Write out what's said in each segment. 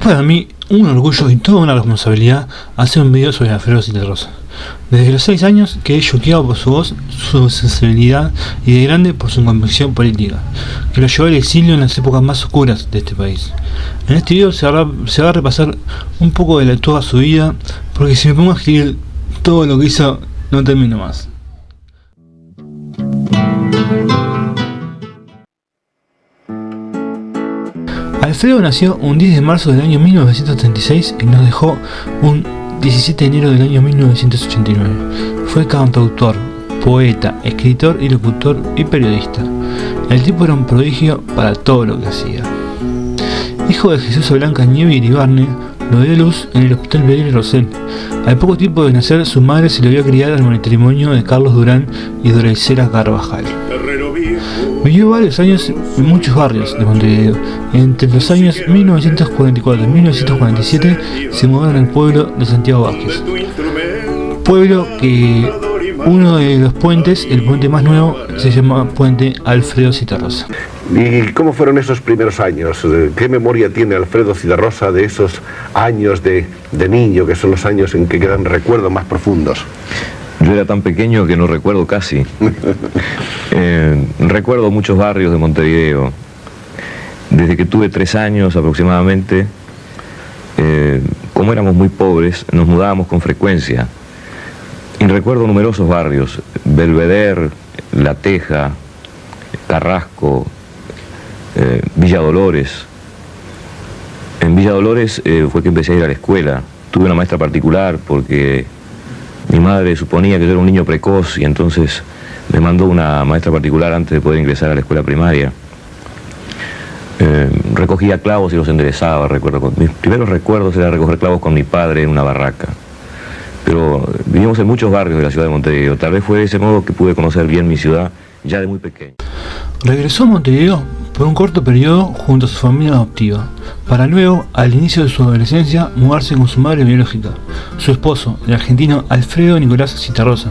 para mí un orgullo y toda una responsabilidad hacer un video sobre Alfredo Zitarrosa. Desde los 6 años quedé choqueado por su voz, su sensibilidad y de grande por su convicción política, que lo llevó al exilio en las épocas más oscuras de este país. En este video se va a repasar un poco de toda su vida, porque si me pongo a escribir todo lo que hizo, no termino más. Alfredo nació un 10 de marzo del año 1936 y nos dejó un 17 de enero del año 1989. Fue cantautor, poeta, escritor y locutor y periodista. El tipo era un prodigio para todo lo que hacía. Hijo de Jesús Blanca Nieve y Iribarne, lo dio a luz en el Hospital Belén Rosell. Al poco tiempo de nacer, su madre se lo vio criar al matrimonio de Carlos Durán y Doricela Carvajal. Vivió varios años en muchos barrios de Montevideo. Entre los años 1944 y 1947 se mudaron al pueblo de Santiago Vázquez. Pueblo que uno de los puentes, el puente más nuevo, se llama Puente Alfredo Zitarrosa. ¿Y cómo fueron esos primeros años? ¿Qué memoria tiene Alfredo Zitarrosa de esos años de niño, que son los años en que quedan recuerdos más profundos? Yo era tan pequeño que no recuerdo casi. Recuerdo muchos barrios de Montevideo. Desde que tuve 3 años aproximadamente, como éramos muy pobres, nos mudábamos con frecuencia. Y recuerdo numerosos barrios: Belvedere, La Teja, Carrasco, Villa Dolores. En Villa Dolores fue que empecé a ir a la escuela. Tuve una maestra particular porque mi madre suponía que yo era un niño precoz y entonces me mandó una maestra particular antes de poder ingresar a la escuela primaria. Recogía clavos y los enderezaba, recuerdo. Mis primeros recuerdos era recoger clavos con mi padre en una barraca. Pero vivimos en muchos barrios de la ciudad de Montevideo. Tal vez fue de ese modo que pude conocer bien mi ciudad ya de muy pequeño. Regresó a Montevideo por un corto periodo junto a su familia adoptiva, para luego, al inicio de su adolescencia, mudarse con su madre biológica, su esposo, el argentino Alfredo Nicolás Zitarrosa,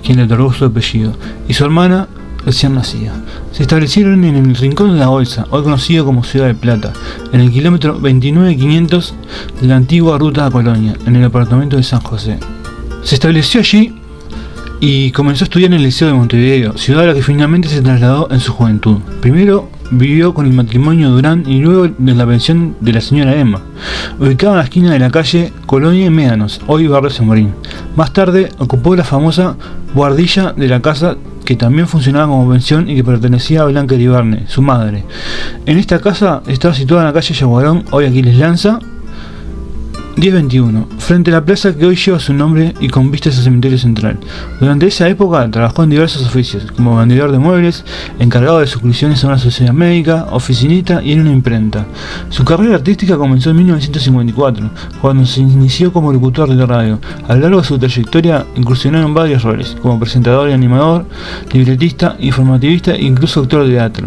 quien le otorgó su apellido, y su hermana recién nacida. Se establecieron en el Rincón de la Bolsa, hoy conocido como Ciudad de Plata, en el kilómetro 29500 de la antigua ruta a Colonia, en el departamento de San José. Se estableció allí y comenzó a estudiar en el Liceo de Montevideo, ciudad a la que finalmente se trasladó en su juventud. Primero vivió con el matrimonio Durán y luego en la pensión de la señora Emma, ubicada en la esquina de la calle Colonia y Médanos, hoy barrio San Morín. Más tarde ocupó la famosa buhardilla de la casa, que también funcionaba como pensión y que pertenecía a Blanca Iribarne, su madre. En esta casa estaba situada en la calle Yaguarón, hoy Aquiles Lanza, 1021, frente a la plaza que hoy lleva su nombre y con vistas al cementerio central. Durante esa época trabajó en diversos oficios, como vendedor de muebles, encargado de suscripciones a una sociedad médica, oficinista y en una imprenta. Su carrera artística comenzó en 1954, cuando se inició como locutor de radio. A lo largo de su trayectoria incursionó en varios roles, como presentador y animador, libretista, informativista e incluso actor de teatro.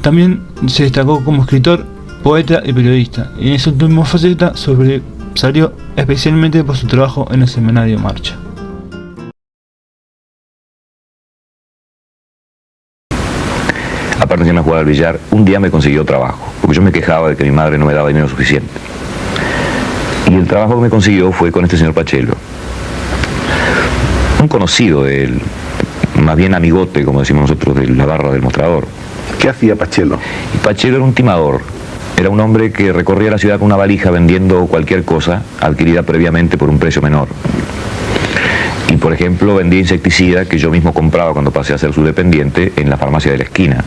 También se destacó como escritor, poeta y periodista, y en esa última faceta salió especialmente por su trabajo en el semanario Marcha. Aparte de jugar al billar, un día me consiguió trabajo, porque yo me quejaba de que mi madre no me daba dinero suficiente. Y el trabajo que me consiguió fue con este señor Pachelo, un conocido de él, más bien amigote, como decimos nosotros, de la barra del Mostrador. ¿Qué hacía Pachelo? Y Pachelo era un timador. Era un hombre que recorría la ciudad con una valija vendiendo cualquier cosa adquirida previamente por un precio menor. Y por ejemplo vendía insecticida que yo mismo compraba cuando pasé a ser su dependiente en la farmacia de la esquina.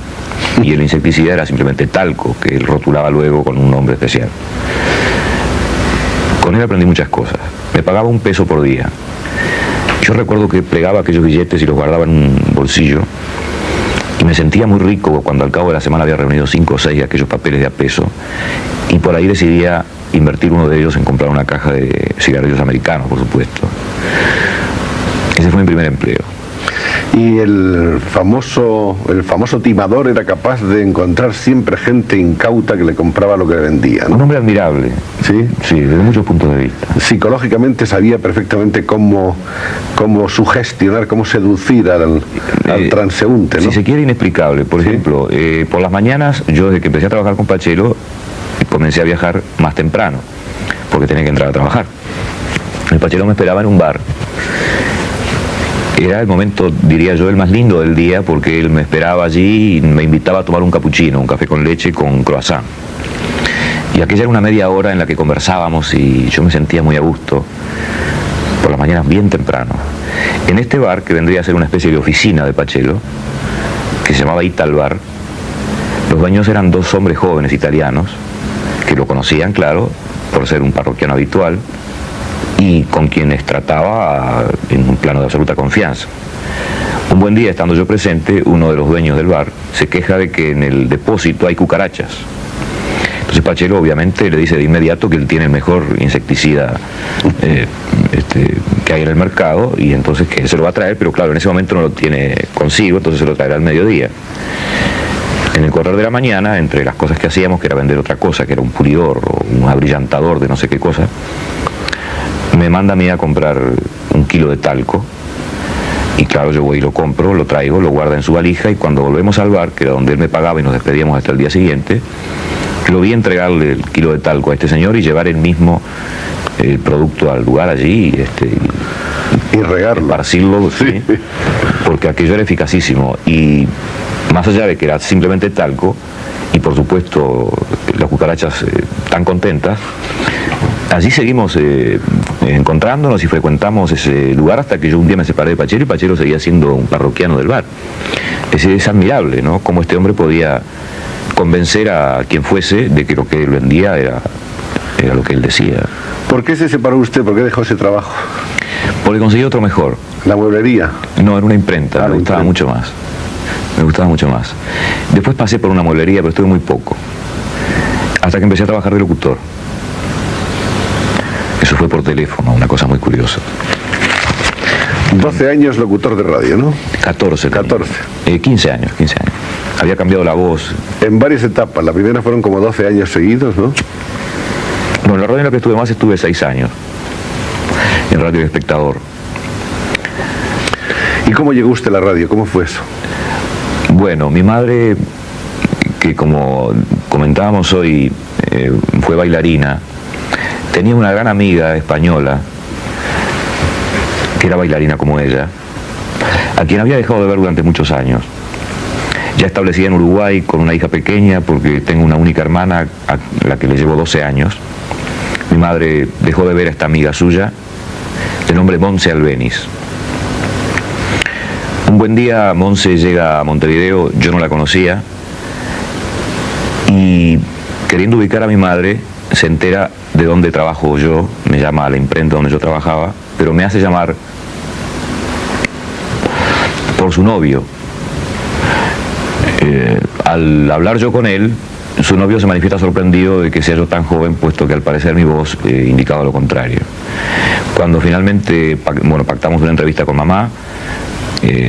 Y el insecticida era simplemente talco, que él rotulaba luego con un nombre especial. Con él aprendí muchas cosas. Me pagaba $1 por día. Yo recuerdo que plegaba aquellos billetes y los guardaba en un bolsillo. Y me sentía muy rico cuando al cabo de la semana había reunido 5 o 6 de aquellos papeles de a peso. Y por ahí decidía invertir uno de ellos en comprar una caja de cigarrillos americanos, por supuesto. Ese fue mi primer empleo. Y el famoso timador era capaz de encontrar siempre gente incauta que le compraba lo que le vendía, ¿no? Un hombre admirable. ¿Sí? Sí, desde muchos puntos de vista. Psicológicamente sabía perfectamente cómo sugestionar, cómo seducir al transeúnte, ¿no? Si se quiere, inexplicable. Por ejemplo, por las mañanas, yo desde que empecé a trabajar con Pachelo, comencé a viajar más temprano. porque tenía que entrar a trabajar. El Pachelo me esperaba en un bar. Era el momento, diría yo, el más lindo del día, porque él me esperaba allí y me invitaba a tomar un cappuccino, un café con leche con croissant. Y aquella era una media hora en la que conversábamos y yo me sentía muy a gusto, por las mañanas bien temprano. En este bar, que vendría a ser una especie de oficina de Pachelo, que se llamaba Ital Bar, los dueños eran dos hombres jóvenes italianos, que lo conocían, claro, por ser un parroquiano habitual, y con quienes trataba en un plano de absoluta confianza. Un buen día, estando yo presente, uno de los dueños del bar se queja de que en el depósito hay cucarachas. Entonces Pachelo obviamente le dice de inmediato que él tiene el mejor insecticida que hay en el mercado, y entonces que se lo va a traer, pero claro, en ese momento no lo tiene consigo, entonces se lo traerá al mediodía. En el correr de la mañana, entre las cosas que hacíamos, que era vender otra cosa, que era un pulidor o un abrillantador de no sé qué cosa, me manda a mí a comprar 1 kilo de talco, y claro, yo voy y lo compro, lo traigo, lo guarda en su valija, y cuando volvemos al bar, que era donde él me pagaba y nos despedíamos hasta el día siguiente, lo vi entregarle el kilo de talco a este señor y llevar él mismo el producto al lugar allí y regarlo, esparcirlo, sí, porque aquello era eficacísimo. Y más allá de que era simplemente talco, y por supuesto las cucarachas tan contentas, allí seguimos encontrándonos y frecuentamos ese lugar hasta que yo un día me separé de Pachelo, y Pachelo seguía siendo un parroquiano del bar. Es admirable, ¿no?, cómo este hombre podía convencer a quien fuese de que lo que él vendía era lo que él decía. ¿Por qué se separó usted? ¿Por qué dejó ese trabajo? Porque conseguí otro mejor. ¿La mueblería? No, era una imprenta, me gustaba mucho más. Me gustaba mucho más. Después pasé por una mueblería, pero estuve muy poco. Hasta que empecé a trabajar de locutor. Eso fue por teléfono, una cosa muy curiosa. 12 años locutor de radio, ¿no? 14. 14. 15 años. Había cambiado la voz. En varias etapas. La primera fueron como 12 años seguidos, ¿no? Bueno, en la radio en la que estuve más estuve 6 años. En Radio El Espectador. ¿Y cómo llegó usted a la radio? ¿Cómo fue eso? Bueno, mi madre, que como comentábamos hoy, fue bailarina, tenía una gran amiga española, que era bailarina como ella, a quien había dejado de ver durante muchos años. Ya establecida en Uruguay con una hija pequeña, porque tengo una única hermana a la que le llevo 12 años. Mi madre dejó de ver a esta amiga suya, de nombre Monse Albeniz. Un buen día Monse llega a Montevideo, yo no la conocía, y queriendo ubicar a mi madre, se entera de dónde trabajo yo, me llama a la imprenta donde yo trabajaba, pero me hace llamar por su novio. Al hablar yo con él, su novio se manifiesta sorprendido de que sea yo tan joven, puesto que al parecer mi voz indicaba lo contrario. Cuando finalmente pactamos una entrevista con mamá,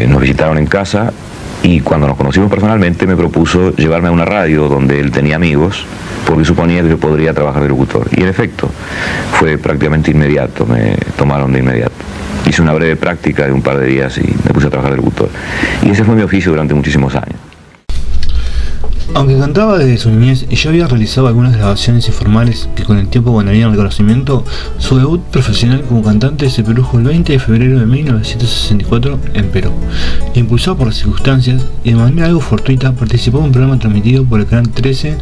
nos visitaron en casa, y cuando nos conocimos personalmente me propuso llevarme a una radio donde él tenía amigos, porque suponía que yo podría trabajar de locutor. Y en efecto, fue prácticamente inmediato, me tomaron de inmediato. Hice una breve práctica de un par de días y me puse a trabajar de locutor. Y ese fue mi oficio durante muchísimos años. Aunque cantaba desde su niñez y ya había realizado algunas grabaciones informales que con el tiempo ganarían reconocimiento, su debut profesional como cantante se produjo el 20 de febrero de 1964 en Perú. Impulsado por las circunstancias y de manera algo fortuita, participó en un programa transmitido por el canal 13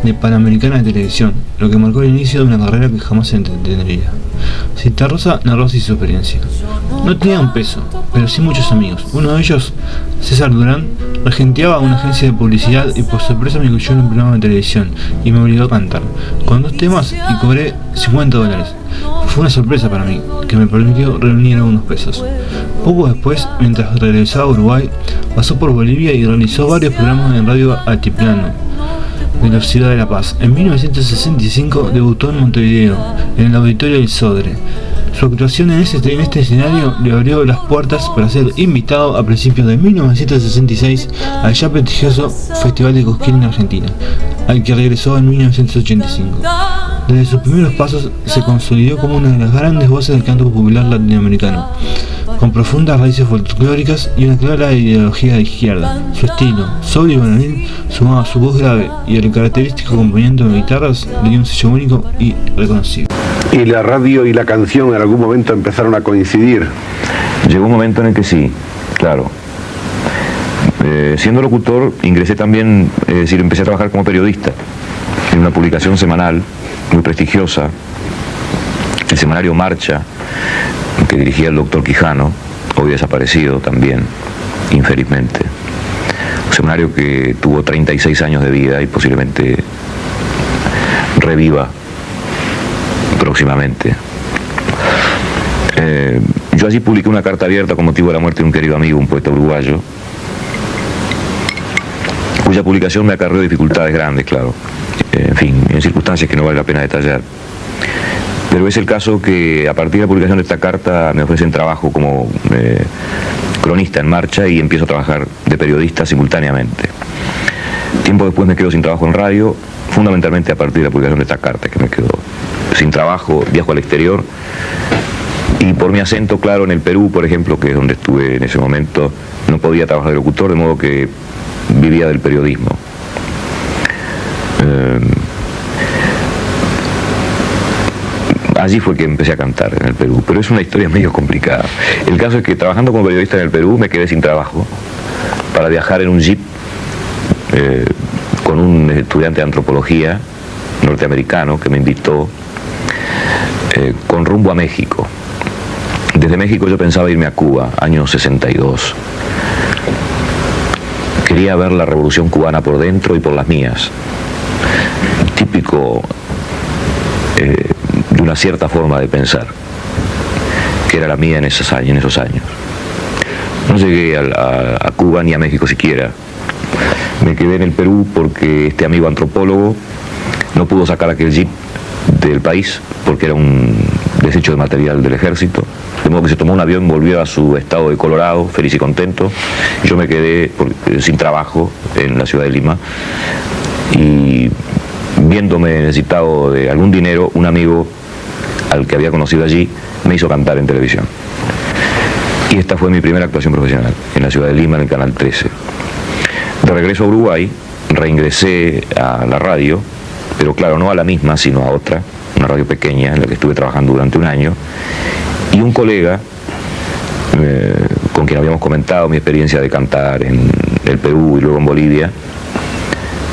de Panamericana de Televisión, lo que marcó el inicio de una carrera que jamás se entendería. Citarrosa narró así su experiencia. No tenía un peso, pero sí muchos amigos. Uno de ellos, César Durán, regenteaba una agencia de publicidad y por sorpresa me incluyó en un programa de televisión y me obligó a cantar, con 2 temas, y cobré $50. Fue una sorpresa para mí, que me permitió reunir algunos pesos. Poco después, mientras regresaba a Uruguay, pasó por Bolivia y realizó varios programas en Radio Altiplano de la ciudad de La Paz. En 1965 debutó en Montevideo, en el auditorio del Sodre. Su actuación en este escenario le abrió las puertas para ser invitado a principios de 1966 al ya prestigioso Festival de Cosquín en Argentina, al que regresó en 1985. Desde sus primeros pasos se consolidó como una de las grandes voces del canto popular latinoamericano, con profundas raíces folclóricas y una clara ideología de izquierda. Su estilo, sobrio y varonil, sumado a su voz grave y el característico acompañamiento de guitarras, le dio un sello único y reconocible. ¿Y la radio y la canción en algún momento empezaron a coincidir? Llegó un momento en el que sí, claro. Siendo locutor, ingresé también, es decir, empecé a trabajar como periodista en una publicación semanal muy prestigiosa, el semanario Marcha, que dirigía el doctor Quijano, hoy desaparecido también, infelizmente. Un semanario que tuvo 36 años de vida y posiblemente reviva próximamente. Yo allí publiqué una carta abierta con motivo de la muerte de un querido amigo, un poeta uruguayo, cuya publicación me acarreó dificultades grandes, claro. En fin, en circunstancias que no vale la pena detallar. Pero es el caso que a partir de la publicación de esta carta me ofrecen trabajo como cronista en Marcha y empiezo a trabajar de periodista simultáneamente. Tiempo después me quedo sin trabajo en radio, fundamentalmente a partir de la publicación de esta carta, que me quedo sin trabajo, viajo al exterior. Y por mi acento, claro, en el Perú, por ejemplo, que es donde estuve en ese momento, no podía trabajar de locutor, de modo que vivía del periodismo. Allí fue que empecé a cantar en el Perú, pero es una historia medio complicada. El caso es que trabajando como periodista en el Perú me quedé sin trabajo para viajar en un jeep con un estudiante de antropología norteamericano que me invitó con rumbo a México. Desde México yo pensaba irme a Cuba, año 62. Quería ver la revolución cubana por dentro y por las mías. Típico de una cierta forma de pensar, que era la mía en esos años. No llegué a Cuba ni a México siquiera. Me quedé en el Perú porque este amigo antropólogo no pudo sacar aquel jeep del país porque era un desecho de material del ejército, de modo que se tomó un avión, volvió a su estado de Colorado, feliz y contento. Yo me quedé sin trabajo en la ciudad de Lima y viéndome necesitado de algún dinero, un amigo al que había conocido allí me hizo cantar en televisión. Y esta fue mi primera actuación profesional en la ciudad de Lima, en el Canal 13. De regreso a Uruguay, reingresé a la radio, pero claro, no a la misma, sino a otra, una radio pequeña en la que estuve trabajando durante un año, y un colega con quien habíamos comentado mi experiencia de cantar en el Perú y luego en Bolivia,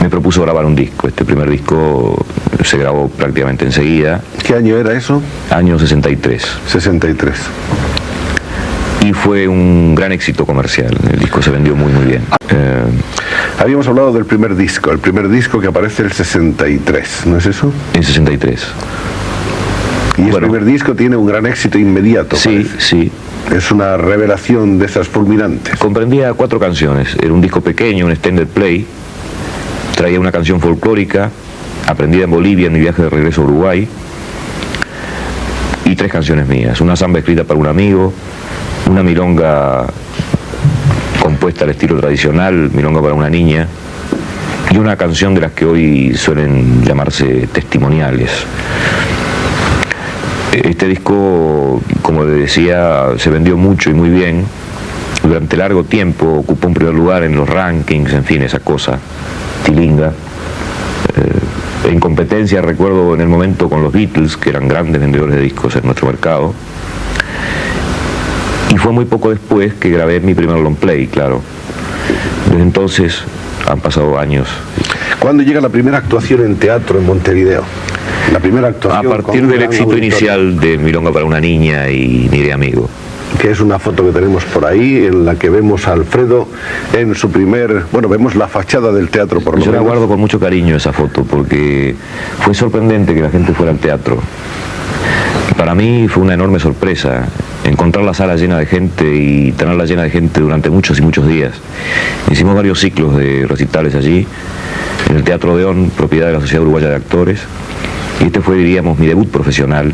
me propuso grabar un disco. Este primer disco se grabó prácticamente enseguida. ¿Qué año era eso? Año 63. 63. Y fue un gran éxito comercial. El disco se vendió muy bien. Habíamos hablado del primer disco, el primer disco que aparece el 63, ¿no es eso? En 63. Y el primer disco tiene un gran éxito inmediato. Sí, parece. sí. Es una revelación de esas fulminantes. Comprendía 4 canciones. Era un disco pequeño, un extended play. Traía una canción folclórica, aprendida en Bolivia en mi viaje de regreso a Uruguay. Y 3 canciones mías. Una samba escrita para un amigo, una milonga compuesta al estilo tradicional, milonga para una niña, y una canción de las que hoy suelen llamarse testimoniales. Este disco, como le decía, se vendió mucho y muy bien. Durante largo tiempo ocupó un primer lugar en los rankings, en fin, esa cosa tilinga. En competencia, recuerdo en el momento con los Beatles, que eran grandes vendedores de discos en nuestro mercado. Y fue muy poco después que grabé mi primer long play, claro. Desde entonces han pasado años. ¿Cuándo llega la primera actuación en teatro en Montevideo? La primera actuación. A partir del éxito inicial de Milonga para una niña y Ni de amigo. Que es una foto que tenemos por ahí, en la que vemos a Alfredo en su primer... Bueno, vemos la fachada del teatro, por lo menos. Yo la guardo con mucho cariño esa foto, porque fue sorprendente que la gente fuera al teatro. Para mí fue una enorme sorpresa encontrar la sala llena de gente y tenerla llena de gente durante muchos y muchos días. Hicimos varios ciclos de recitales allí, en el Teatro Odeón, propiedad de la Sociedad Uruguaya de Actores, y este fue, diríamos, mi debut profesional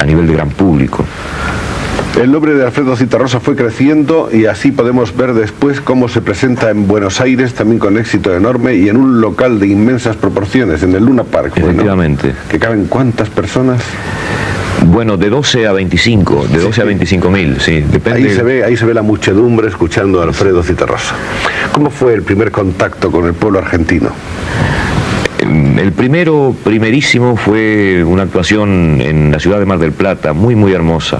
a nivel de gran público. El nombre de Alfredo Zitarrosa fue creciendo y así podemos ver después cómo se presenta en Buenos Aires, también con éxito enorme, y en un local de inmensas proporciones, en el Luna Park. Efectivamente. ¿No? ¿Que caben cuántas personas? Bueno, de 12 a 25, de 12 a 25.000, sí, depende. Ahí se ve la muchedumbre escuchando a Alfredo Zitarrosa. ¿Cómo fue el primer contacto con el pueblo argentino? El primerísimo fue una actuación en la ciudad de Mar del Plata, muy muy hermosa.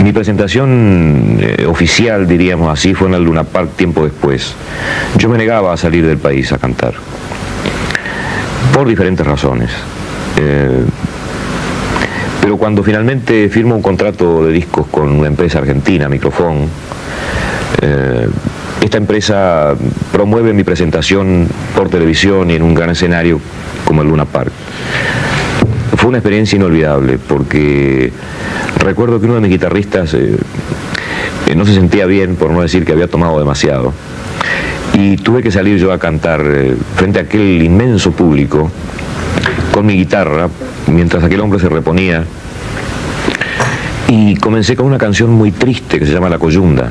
Mi presentación oficial, diríamos así, fue en el Luna Park tiempo después. Yo me negaba a salir del país a cantar, por diferentes razones. Pero cuando finalmente firmo un contrato de discos con una empresa argentina, Microfón, esta empresa promueve mi presentación por televisión y en un gran escenario como el Luna Park. Fue una experiencia inolvidable porque recuerdo que uno de mis guitarristas no se sentía bien, por no decir que había tomado demasiado, y tuve que salir yo a cantar frente a aquel inmenso público con mi guitarra mientras aquel hombre se reponía, y comencé con una canción muy triste que se llama La Coyunda,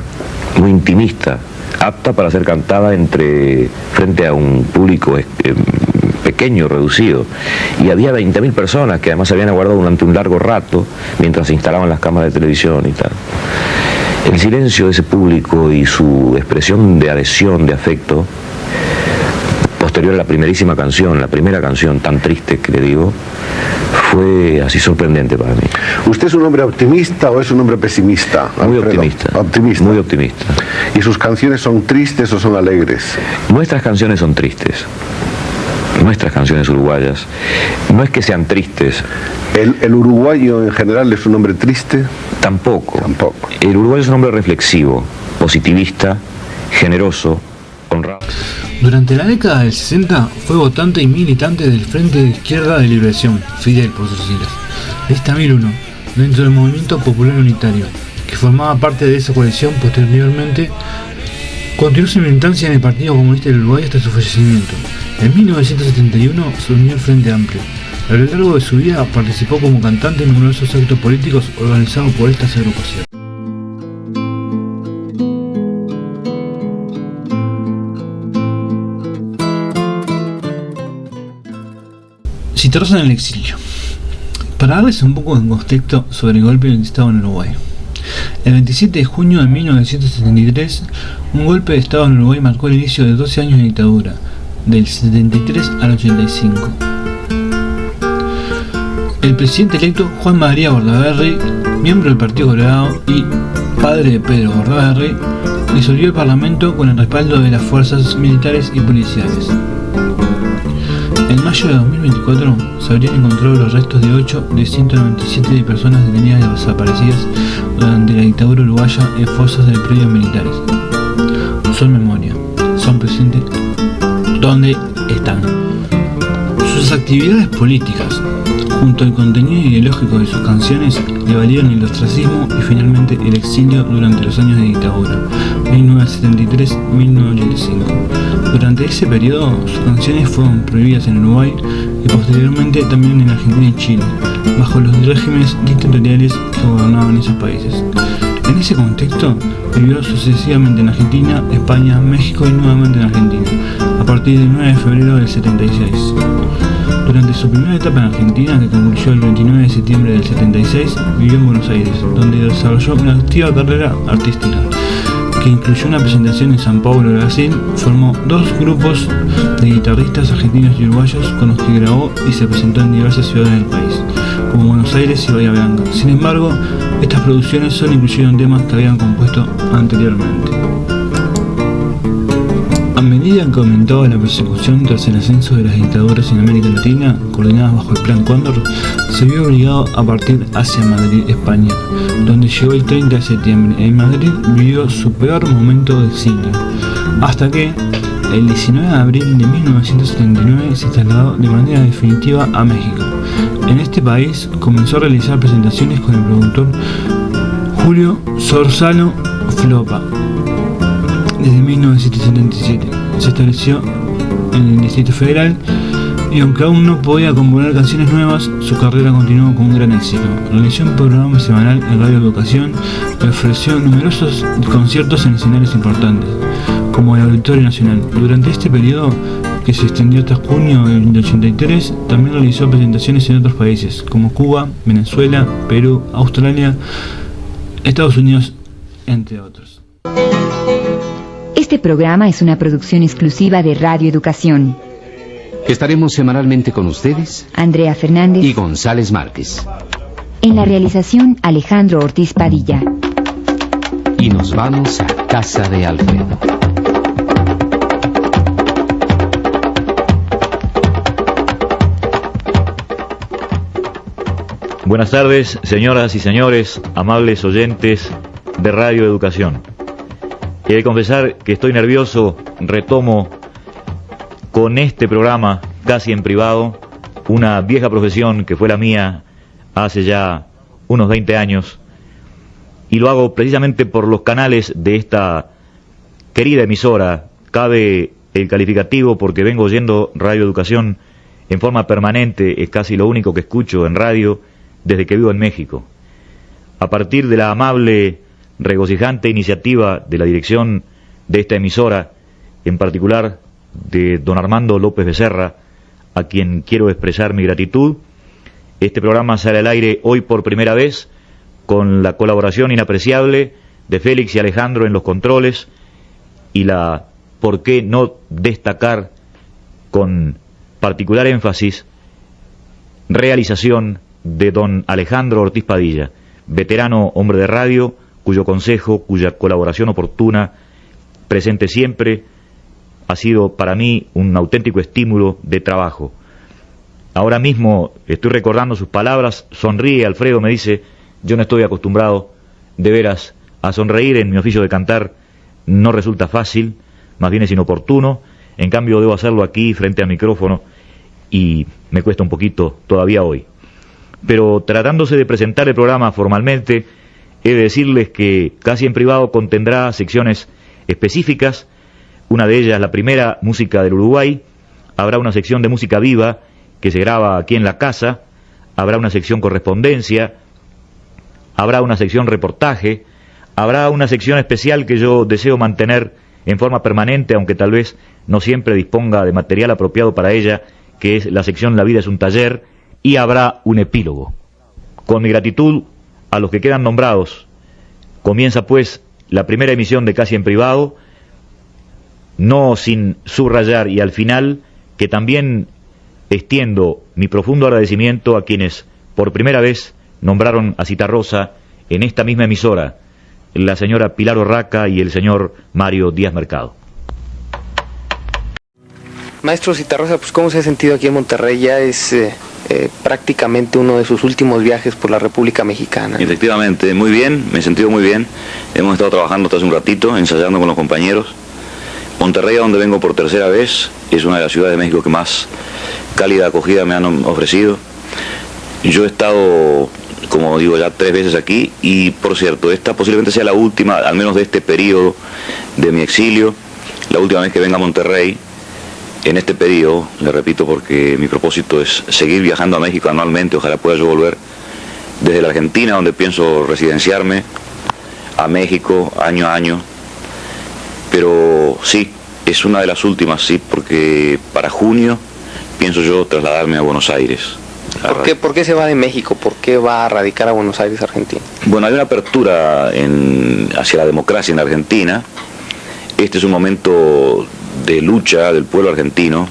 muy intimista, apta para ser cantada frente a un público pequeño, reducido, y había 20.000 personas que además se habían aguardado durante un largo rato mientras se instalaban las cámaras de televisión y tal. El silencio de ese público y su expresión de adhesión, de afecto, posterior a la primerísima canción, la primera canción tan triste que le digo, fue así sorprendente para mí. ¿Usted es un hombre optimista o es un hombre pesimista, Muy Alfredo? optimista. Optimista. Muy optimista. ¿Y sus canciones son tristes o son alegres? Nuestras canciones son tristes. Nuestras canciones uruguayas. No es que sean tristes. ¿El uruguayo en general es un hombre triste? Tampoco. Tampoco. El uruguayo es un hombre reflexivo, positivista, generoso, honrado. Durante la década del 60 fue votante y militante del Frente de Izquierda de Liberación, Fidel por sus siglas, lista 1001, dentro del Movimiento Popular Unitario, que formaba parte de esa coalición. Posteriormente continuó su militancia en el Partido Comunista del Uruguay hasta su fallecimiento. En 1971 se unió al Frente Amplio. A lo largo de su vida participó como cantante en numerosos actos políticos organizados por estas agrupaciones. Citarrosa en el exilio. Para darles un poco de contexto sobre el golpe de Estado en Uruguay. El 27 de junio de 1973, un golpe de Estado en Uruguay marcó el inicio de 12 años de dictadura, del 73 al 85. El presidente electo, Juan María Bordaberry, miembro del Partido Colorado y padre de Pedro Bordaberry, disolvió el Parlamento con el respaldo de las fuerzas militares y policiales. En mayo de 2024 se habrían encontrado los restos de 8 de 197 personas detenidas y desaparecidas durante la dictadura uruguaya en fosas de predios militares. Son memoria, son presentes. ¿Dónde están? Sus actividades políticas, junto al contenido ideológico de sus canciones, le valieron el ostracismo y finalmente el exilio durante los años de dictadura, 1973-1985. Durante ese periodo, sus canciones fueron prohibidas en Uruguay y posteriormente también en Argentina y Chile, bajo los regímenes dictatoriales que gobernaban esos países. En ese contexto, vivió sucesivamente en Argentina, España, México y nuevamente en Argentina, a partir del 9 de febrero del 76. Durante su primera etapa en Argentina, que concluyó el 29 de septiembre del 76, vivió en Buenos Aires, donde desarrolló una activa carrera artística, que incluyó una presentación en San Paulo, Brasil. Formó dos grupos de guitarristas argentinos y uruguayos con los que grabó y se presentó en diversas ciudades del país, como Buenos Aires y Bahía Blanca. Sin embargo, estas producciones solo incluyeron temas que habían compuesto anteriormente. A medida que aumentaba la persecución tras el ascenso de las dictaduras en América Latina, coordinadas bajo el Plan Cóndor, se vio obligado a partir hacia Madrid, España, donde llegó el 30 de septiembre. En Madrid vivió su peor momento de exilio, hasta que el 19 de abril de 1979 se trasladó de manera definitiva a México. En este país comenzó a realizar presentaciones con el productor Julio Sorzano Flopa. Desde 1977 se estableció en el Distrito Federal y aunque aún no podía componer canciones nuevas, su carrera continuó con un gran éxito. Realizó un programa semanal en Radio Educación y ofreció numerosos conciertos en escenarios importantes, como el Auditorio Nacional. Durante este periodo, que se extendió hasta junio del 83, también realizó presentaciones en otros países, como Cuba, Venezuela, Perú, Australia, Estados Unidos, entre otros. Este programa es una producción exclusiva de Radio Educación. Estaremos semanalmente con ustedes, Andrea Fernández y González Márquez. En la realización, Alejandro Ortiz Padilla. Y nos vamos a casa de Alfredo. Buenas tardes, señoras y señores, amables oyentes de Radio Educación. He de confesar que estoy nervioso, retomo con este programa, casi en privado, una vieja profesión que fue la mía hace ya unos 20 años, y lo hago precisamente por los canales de esta querida emisora. Cabe el calificativo porque vengo oyendo Radio Educación en forma permanente, es casi lo único que escucho en radio desde que vivo en México. A partir de la amable, regocijante iniciativa de la dirección de esta emisora, en particular de don Armando López Becerra, a quien quiero expresar mi gratitud, este programa sale al aire hoy por primera vez con la colaboración inapreciable de Félix y Alejandro en los controles y la, por qué no destacar con particular énfasis, realización de don Alejandro Ortiz Padilla, veterano hombre de radio, cuyo consejo, cuya colaboración oportuna, presente siempre, ha sido para mí un auténtico estímulo de trabajo. Ahora mismo estoy recordando sus palabras, sonríe Alfredo, me dice, yo no estoy acostumbrado, de veras, a sonreír en mi oficio de cantar, no resulta fácil, más bien es inoportuno, en cambio debo hacerlo aquí frente al micrófono y me cuesta un poquito todavía hoy. Pero tratándose de presentar el programa formalmente, he de decirles que casi en privado contendrá secciones específicas, una de ellas, la primera, música del Uruguay, habrá una sección de música viva que se graba aquí en la casa, habrá una sección correspondencia, habrá una sección reportaje, habrá una sección especial que yo deseo mantener en forma permanente, aunque tal vez no siempre disponga de material apropiado para ella, que es la sección La vida es un taller, y habrá un epílogo. Con mi gratitud a los que quedan nombrados, comienza pues la primera emisión de Casi en Privado, no sin subrayar y al final que también extiendo mi profundo agradecimiento a quienes por primera vez nombraron a Citarrosa en esta misma emisora, la señora Pilar Orraca y el señor Mario Díaz Mercado. Maestro Citarrosa, pues ¿cómo se ha sentido aquí en Monterrey? Ya es prácticamente uno de sus últimos viajes por la República Mexicana. Efectivamente, muy bien, me he sentido muy bien. Hemos estado trabajando hasta hace un ratito, ensayando con los compañeros. Monterrey, a donde vengo por tercera vez, es una de las ciudades de México que más cálida acogida me han ofrecido. Yo he estado, como digo, ya 3 veces aquí y, por cierto, esta posiblemente sea la última, al menos de este periodo de mi exilio, la última vez que venga a Monterrey. En este periodo, le repito, porque mi propósito es seguir viajando a México anualmente, ojalá pueda yo volver desde la Argentina, donde pienso residenciarme, a México año a año, pero sí, es una de las últimas, sí, porque para junio pienso yo trasladarme a Buenos Aires. ¿Por qué se va de México? ¿Por qué va a radicar a Buenos Aires, Argentina? Bueno, hay una apertura hacia la democracia en Argentina. Este es un momento de lucha del pueblo argentino,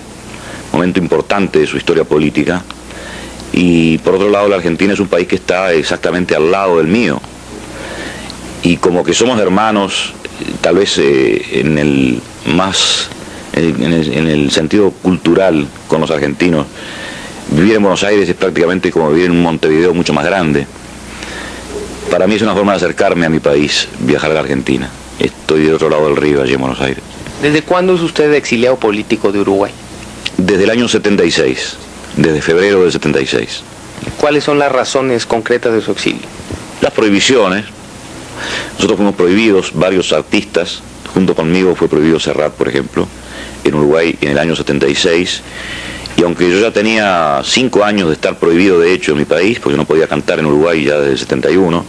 momento importante de su historia política, y por otro lado la Argentina es un país que está exactamente al lado del mío, y como que somos hermanos, tal vez en el sentido cultural con los argentinos, vivir en Buenos Aires es prácticamente como vivir en un Montevideo mucho más grande. Para mí es una forma de acercarme a mi país, viajar a la Argentina. Estoy del otro lado del río, allí en Buenos Aires. ¿Desde cuándo es usted exiliado político de Uruguay? Desde el año 76, desde febrero del 76. ¿Cuáles son las razones concretas de su exilio? Las prohibiciones. Nosotros fuimos prohibidos, varios artistas, junto conmigo fue prohibido Serrat, por ejemplo, en Uruguay en el año 76, y aunque yo ya tenía 5 años de estar prohibido de hecho en mi país, porque no podía cantar en Uruguay ya desde el 71,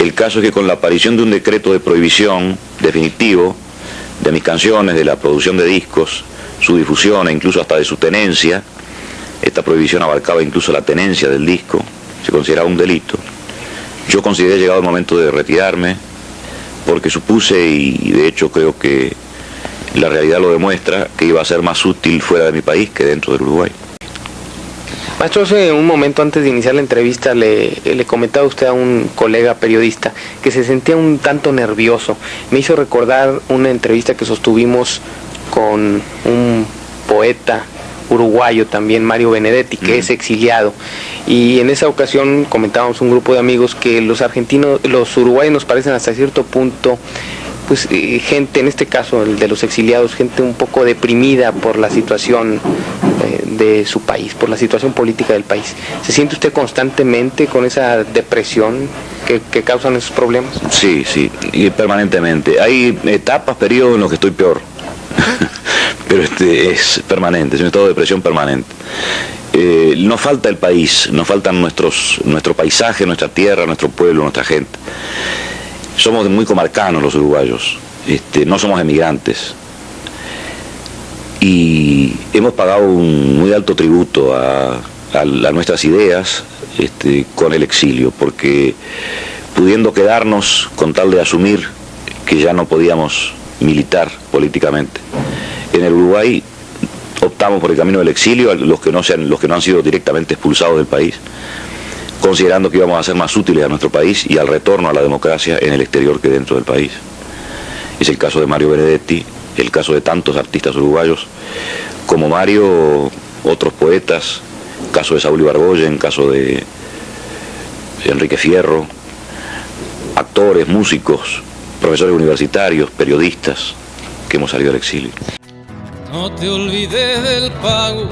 el caso es que con la aparición de un decreto de prohibición definitivo de mis canciones, de la producción de discos, su difusión e incluso hasta de su tenencia, esta prohibición abarcaba incluso la tenencia del disco, se consideraba un delito. Yo consideré llegado el momento de retirarme, porque supuse, y de hecho creo que la realidad lo demuestra, que iba a ser más útil fuera de mi país que dentro del Uruguay. Maestro, hace un momento antes de iniciar la entrevista le comentaba usted a un colega periodista que se sentía un tanto nervioso. Me hizo recordar una entrevista que sostuvimos con un poeta uruguayo también, Mario Benedetti, que es exiliado, y en esa ocasión comentábamos un grupo de amigos que los uruguayos nos parecen hasta cierto punto pues gente, en este caso el de los exiliados, gente un poco deprimida por la situación de su país, por la situación política del país. ¿Se siente usted constantemente con esa depresión que causan esos problemas? Sí, y permanentemente. Hay etapas, periodos en los que estoy peor, pero es permanente, es un estado de depresión permanente. Nos falta el país, nos faltan nuestro paisaje, nuestra tierra, nuestro pueblo, nuestra gente. Somos muy comarcanos los uruguayos, no somos emigrantes. Y hemos pagado un muy alto tributo a nuestras ideas con el exilio, porque pudiendo quedarnos con tal de asumir que ya no podíamos militar políticamente, en el Uruguay optamos por el camino del exilio, los que no han sido directamente expulsados del país, considerando que íbamos a ser más útiles a nuestro país y al retorno a la democracia en el exterior que dentro del país. Es el caso de Mario Benedetti, el caso de tantos artistas uruguayos como Mario, otros poetas, caso de Saúl Ibargoyen, caso de Enrique Fierro, actores, músicos, profesores universitarios, periodistas que hemos salido al exilio. No te olvides del pago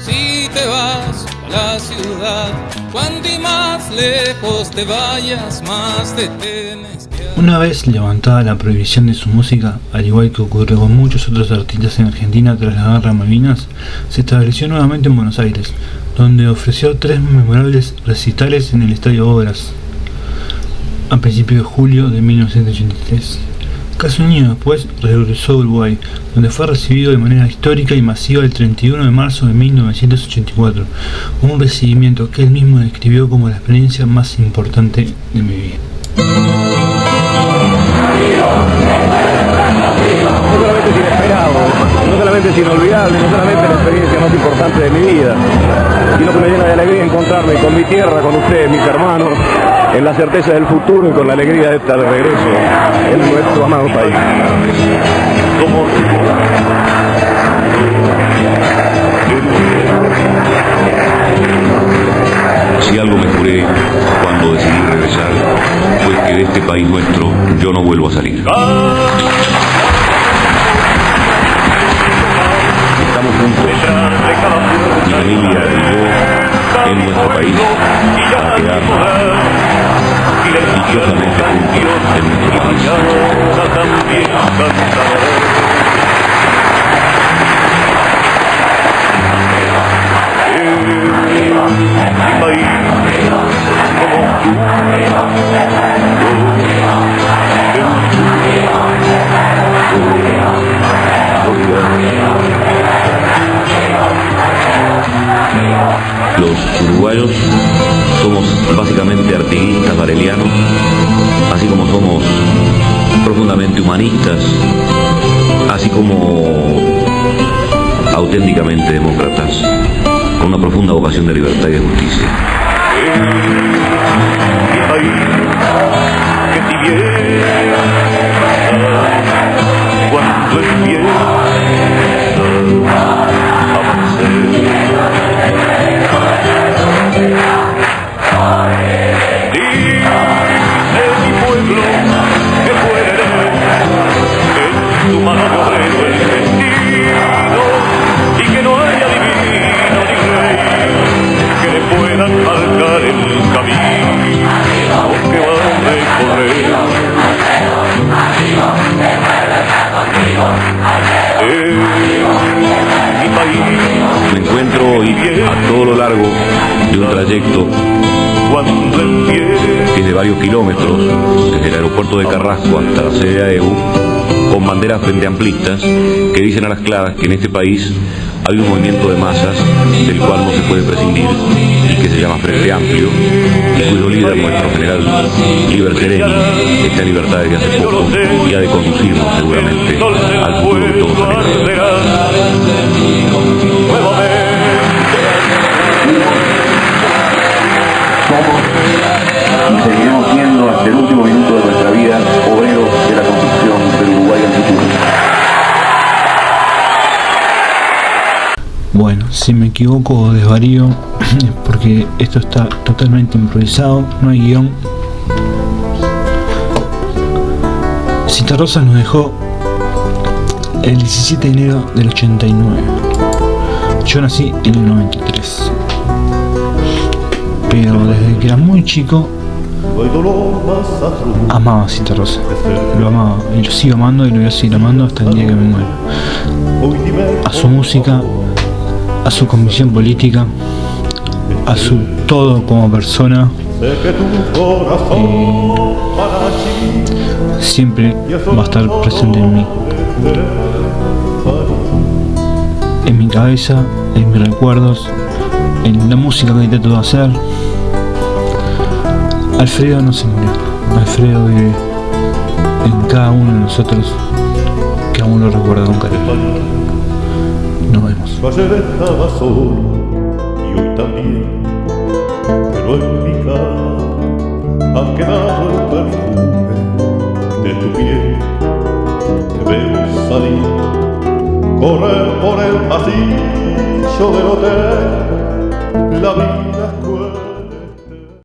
si te vas a la ciudad. Cuanto más lejos te vayas, más te tienes que... Una vez levantada la prohibición de su música, al igual que ocurrió con muchos otros artistas en Argentina tras la guerra de Malvinas, se estableció nuevamente en Buenos Aires, donde ofreció 3 memorables recitales en el Estadio Obras a principios de julio de 1983. Casi un año después regresó a Uruguay, donde fue recibido de manera histórica y masiva el 31 de marzo de 1984, un recibimiento que él mismo describió como la experiencia más importante de mi vida. No solamente es inesperado, no solamente es inolvidable, no solamente es la experiencia más importante de mi vida, sino que me llena de alegría encontrarme con mi tierra, con ustedes, mis hermanos, en la certeza del futuro y con la alegría de estar de regreso en nuestro amado país. Si algo me juré cuando decidí regresar, fue que de este país nuestro yo no vuelvo a salir. Estamos juntos, mi familia y yo, en nuestro país, para quedarnos dichosamente juntos en nuestro país. Los uruguayos somos básicamente artiguistas varelianos, así como somos profundamente humanistas, así como auténticamente demócratas, con una profunda vocación de libertad y de justicia. Me encuentro hoy a todo lo largo de un trayecto que es de varios kilómetros, desde el aeropuerto de Carrasco hasta la sede de AEU, con banderas frente amplistas que dicen a las claras que en este país Hay un movimiento de masas del cual no se puede prescindir y que se llama Frente Amplio, y cuyo líder, nuestro general Liber Sereni, está en libertad desde hace poco y ha de conducirnos seguramente al futuro que todos anhelamos. Somos y seguiremos siendo hasta el último minuto de nuestra vida obreros de la construcción del Uruguay del futuro. Bueno, si me equivoco o desvarío, porque esto está totalmente improvisado, no hay guión. Citarrosa nos dejó el 17 de enero del 89. Yo nací en el 93. Pero desde que era muy chico amaba a Citarrosa. Lo amaba y lo sigo amando y lo voy a seguir amando hasta el día que me muera. A su música, a su convicción política, a su todo como persona. Siempre va a estar presente en mí, en mi cabeza, en mis recuerdos, en la música que intento hacer. Alfredo no se murió, Alfredo vive en cada uno de nosotros, que aún lo recuerda con cariño. Nos vemos. Ayer estaba solo y hoy también, pero en mi cama ha quedado el perfume de tu piel. Te veo salir, correr por el pasillo del hotel, la vida